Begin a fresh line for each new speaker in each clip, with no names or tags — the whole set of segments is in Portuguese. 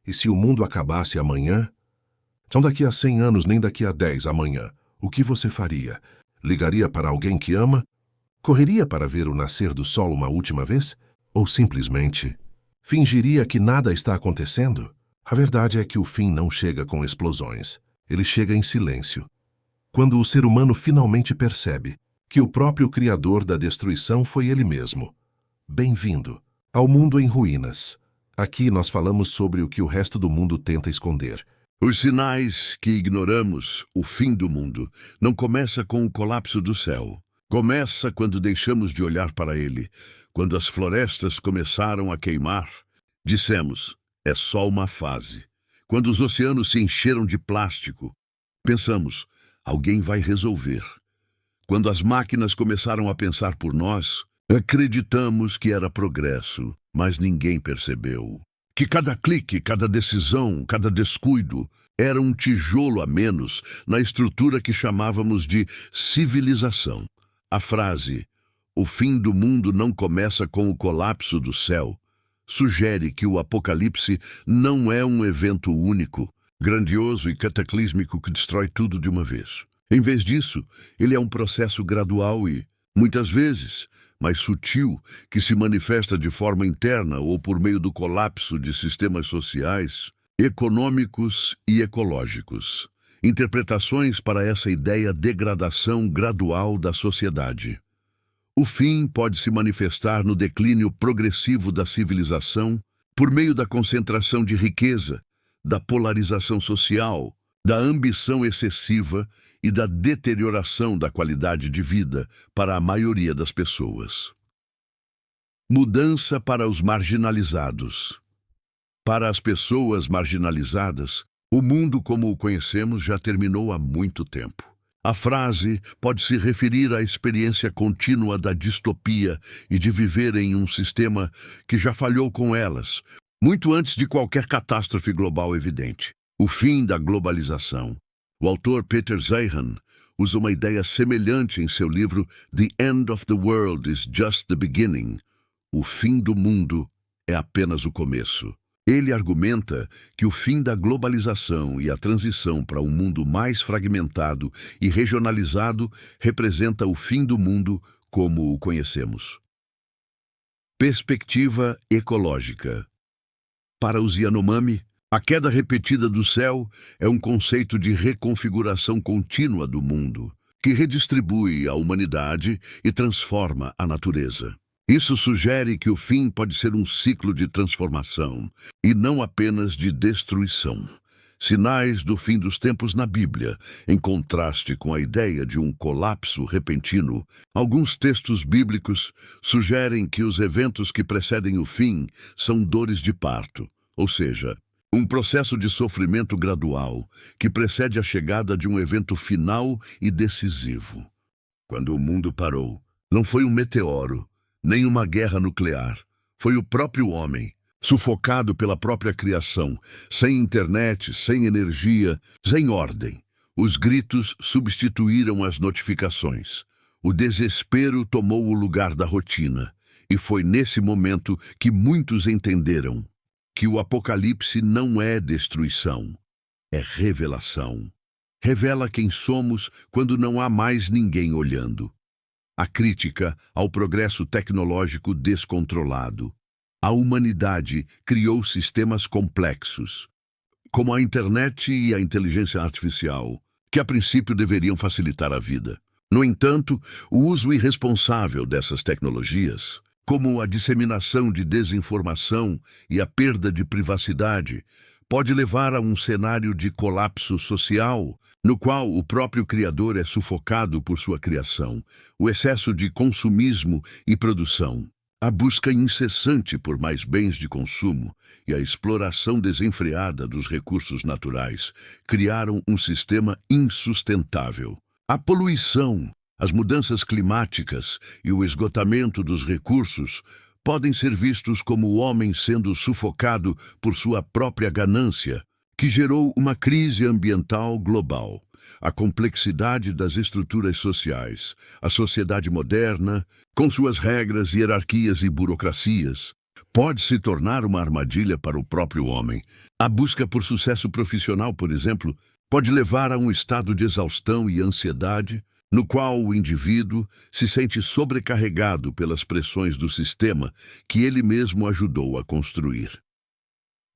E se o mundo acabasse amanhã? Não daqui a 100 anos, nem daqui a 10 amanhã. O que você faria? Ligaria para alguém que ama? Correria para ver o nascer do sol uma última vez? Ou simplesmente fingiria que nada está acontecendo? A verdade é que o fim não chega com explosões. Ele chega em silêncio. Quando o ser humano finalmente percebe que o próprio criador da destruição foi ele mesmo. Bem-vindo ao mundo em ruínas. Aqui nós falamos sobre o que o resto do mundo tenta esconder.
Os sinais que ignoramos, o fim do mundo, não começa com o colapso do céu. Começa quando deixamos de olhar para ele. Quando as florestas começaram a queimar, dissemos, é só uma fase. Quando os oceanos se encheram de plástico, pensamos, alguém vai resolver. Quando as máquinas começaram a pensar por nós, acreditamos que era progresso, mas ninguém percebeu. Que cada clique, cada decisão, cada descuido era um tijolo a menos na estrutura que chamávamos de civilização. A frase, o fim do mundo não começa com o colapso do céu, sugere que o apocalipse não é um evento único, grandioso e cataclísmico que destrói tudo de uma vez. Em vez disso, ele é um processo gradual e, muitas vezes, mais sutil, que se manifesta de forma interna ou por meio do colapso de sistemas sociais, econômicos e ecológicos. Interpretações para essa ideia de degradação gradual da sociedade. O fim pode se manifestar no declínio progressivo da civilização por meio da concentração de riqueza, da polarização social, da ambição excessiva e da deterioração da qualidade de vida para a maioria das pessoas. Mudança para os marginalizados. Para as pessoas marginalizadas, o mundo como o conhecemos já terminou há muito tempo. A frase pode se referir à experiência contínua da distopia e de viver em um sistema que já falhou com elas, muito antes de qualquer catástrofe global evidente. O fim da globalização. O autor Peter Zeihan usa uma ideia semelhante em seu livro The End of the World is Just the Beginning. O fim do mundo é apenas o começo. Ele argumenta que o fim da globalização e a transição para um mundo mais fragmentado e regionalizado representa o fim do mundo como o conhecemos. Perspectiva ecológica. Para os Yanomami, a queda repetida do céu é um conceito de reconfiguração contínua do mundo, que redistribui a humanidade e transforma a natureza. Isso sugere que o fim pode ser um ciclo de transformação, e não apenas de destruição. Sinais do fim dos tempos na Bíblia, em contraste com a ideia de um colapso repentino. Alguns textos bíblicos sugerem que os eventos que precedem o fim são dores de parto, ou seja, um processo de sofrimento gradual que precede a chegada de um evento final e decisivo. Quando o mundo parou, não foi um meteoro, nem uma guerra nuclear. Foi o próprio homem, sufocado pela própria criação, sem internet, sem energia, sem ordem. Os gritos substituíram as notificações. O desespero tomou o lugar da rotina. E foi nesse momento que muitos entenderam que o apocalipse não é destruição, é revelação. Revela quem somos quando não há mais ninguém olhando. A crítica ao progresso tecnológico descontrolado. A humanidade criou sistemas complexos, como a internet e a inteligência artificial, que a princípio deveriam facilitar a vida. No entanto, o uso irresponsável dessas tecnologias, como a disseminação de desinformação e a perda de privacidade, pode levar a um cenário de colapso social, no qual o próprio criador é sufocado por sua criação, o excesso de consumismo e produção, a busca incessante por mais bens de consumo e a exploração desenfreada dos recursos naturais criaram um sistema insustentável. A poluição, as mudanças climáticas e o esgotamento dos recursos podem ser vistos como o homem sendo sufocado por sua própria ganância, que gerou uma crise ambiental global. A complexidade das estruturas sociais, a sociedade moderna, com suas regras, hierarquias e burocracias, pode se tornar uma armadilha para o próprio homem. A busca por sucesso profissional, por exemplo, pode levar a um estado de exaustão e ansiedade, no qual o indivíduo se sente sobrecarregado pelas pressões do sistema que ele mesmo ajudou a construir.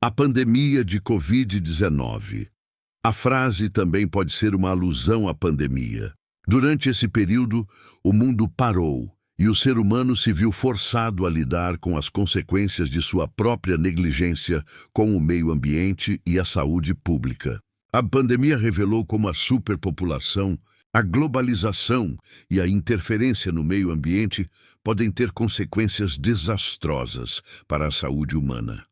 A pandemia de Covid-19. A frase também pode ser uma alusão à pandemia. Durante esse período, o mundo parou e o ser humano se viu forçado a lidar com as consequências de sua própria negligência com o meio ambiente e a saúde pública. A pandemia revelou como a superpopulação, a globalização e a interferência no meio ambiente podem ter consequências desastrosas para a saúde humana.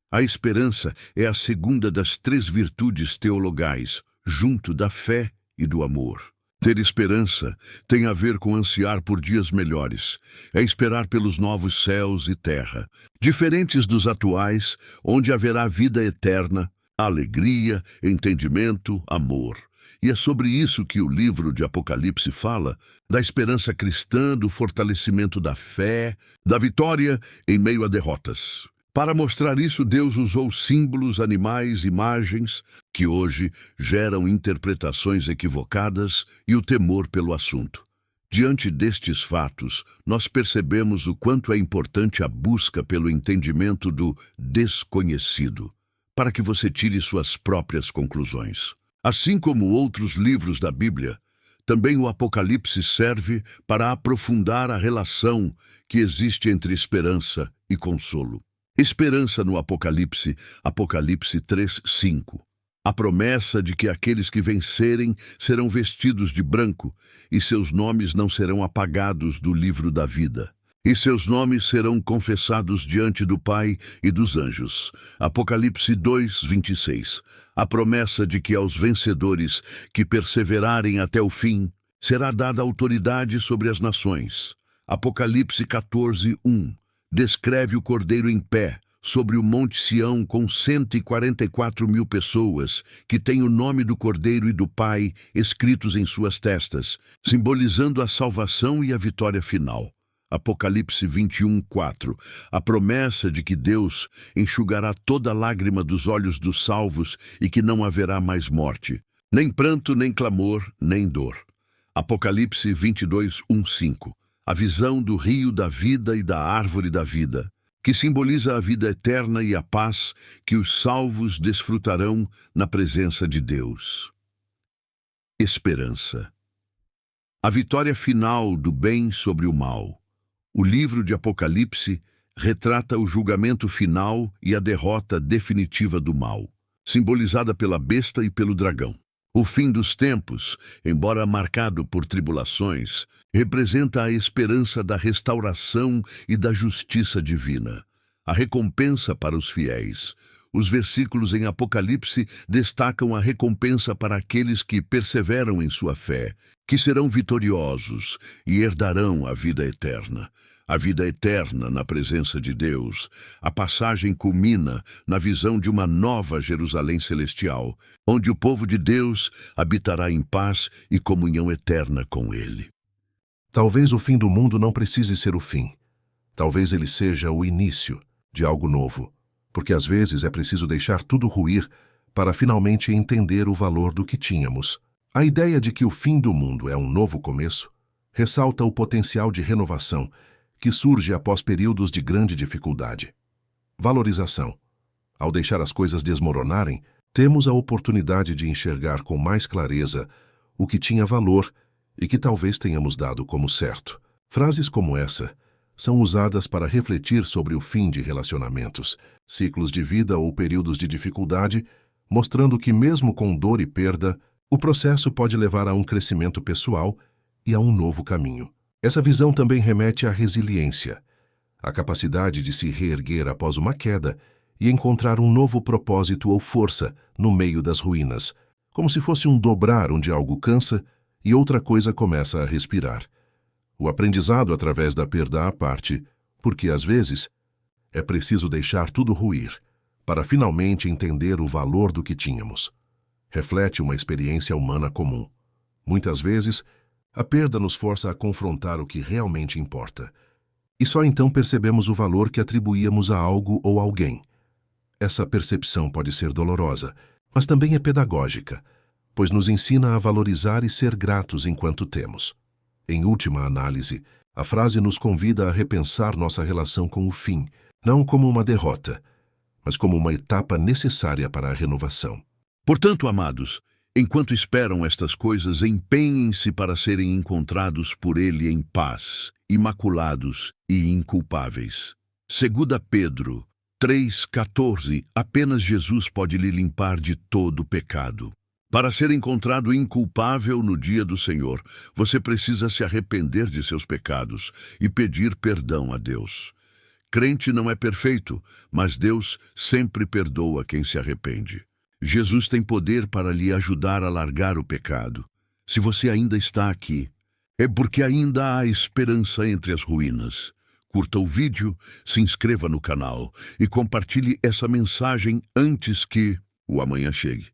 A esperança é a segunda das 3 virtudes teologais, junto da fé e do amor. Ter esperança tem a ver com ansiar por dias melhores, é esperar pelos novos céus e terra, diferentes dos atuais, onde haverá vida eterna, alegria, entendimento, amor. E é sobre isso que o livro de Apocalipse fala, da esperança cristã, do fortalecimento da fé, da vitória em meio a derrotas. Para mostrar isso, Deus usou símbolos, animais, imagens, que hoje geram interpretações equivocadas e o temor pelo assunto. Diante destes fatos, nós percebemos o quanto é importante a busca pelo entendimento do desconhecido, para que você tire suas próprias conclusões. Assim como outros livros da Bíblia, também o Apocalipse serve para aprofundar a relação que existe entre esperança e consolo. Esperança no Apocalipse, Apocalipse 3:5. A promessa de que aqueles que vencerem serão vestidos de branco e seus nomes não serão apagados do livro da vida. E seus nomes serão confessados diante do Pai e dos anjos. Apocalipse 2:26. A promessa de que aos vencedores que perseverarem até o fim será dada autoridade sobre as nações. Apocalipse 14:1. Descreve o Cordeiro em pé sobre o Monte Sião com 144.000 pessoas que têm o nome do Cordeiro e do Pai escritos em suas testas, simbolizando a salvação e a vitória final. Apocalipse 21:4. A promessa de que Deus enxugará toda lágrima dos olhos dos salvos e que não haverá mais morte, nem pranto, nem clamor, nem dor. Apocalipse 22:1-5. A visão do rio da vida e da árvore da vida, que simboliza a vida eterna e a paz que os salvos desfrutarão na presença de Deus. Esperança. A vitória final do bem sobre o mal. O livro de Apocalipse retrata o julgamento final e a derrota definitiva do mal, simbolizada pela besta e pelo dragão. O fim dos tempos, embora marcado por tribulações, representa a esperança da restauração e da justiça divina, a recompensa para os fiéis. Os versículos em Apocalipse destacam a recompensa para aqueles que perseveram em sua fé, que serão vitoriosos e herdarão a vida eterna. A vida eterna na presença de Deus. A passagem culmina na visão de uma nova Jerusalém celestial, onde o povo de Deus habitará em paz e comunhão eterna com Ele.
Talvez o fim do mundo não precise ser o fim. Talvez ele seja o início de algo novo, porque às vezes é preciso deixar tudo ruir para finalmente entender o valor do que tínhamos. A ideia de que o fim do mundo é um novo começo ressalta o potencial de renovação que surge após períodos de grande dificuldade. Valorização. Ao deixar as coisas desmoronarem, temos a oportunidade de enxergar com mais clareza o que tinha valor e que talvez tenhamos dado como certo. Frases como essa são usadas para refletir sobre o fim de relacionamentos, ciclos de vida ou períodos de dificuldade, mostrando que mesmo com dor e perda, o processo pode levar a um crescimento pessoal e a um novo caminho. Essa visão também remete à resiliência, a capacidade de se reerguer após uma queda e encontrar um novo propósito ou força no meio das ruínas, como se fosse um dobrar onde algo cansa e outra coisa começa a respirar. O aprendizado através da perda à parte, porque às vezes é preciso deixar tudo ruir para finalmente entender o valor do que tínhamos. Reflete uma experiência humana comum. Muitas vezes, a perda nos força a confrontar o que realmente importa. E só então percebemos o valor que atribuíamos a algo ou alguém. Essa percepção pode ser dolorosa, mas também é pedagógica, pois nos ensina a valorizar e ser gratos enquanto temos. Em última análise, a frase nos convida a repensar nossa relação com o fim, não como uma derrota, mas como uma etapa necessária para a renovação.
Portanto, amados, enquanto esperam estas coisas, empenhem-se para serem encontrados por Ele em paz, imaculados e inculpáveis. 2 Pedro 3,14. Apenas Jesus pode lhe limpar de todo o pecado. Para ser encontrado inculpável no dia do Senhor, você precisa se arrepender de seus pecados e pedir perdão a Deus. Crente não é perfeito, mas Deus sempre perdoa quem se arrepende. Jesus tem poder para lhe ajudar a largar o pecado. Se você ainda está aqui, é porque ainda há esperança entre as ruínas. Curta o vídeo, se inscreva no canal e compartilhe essa mensagem antes que o amanhã chegue.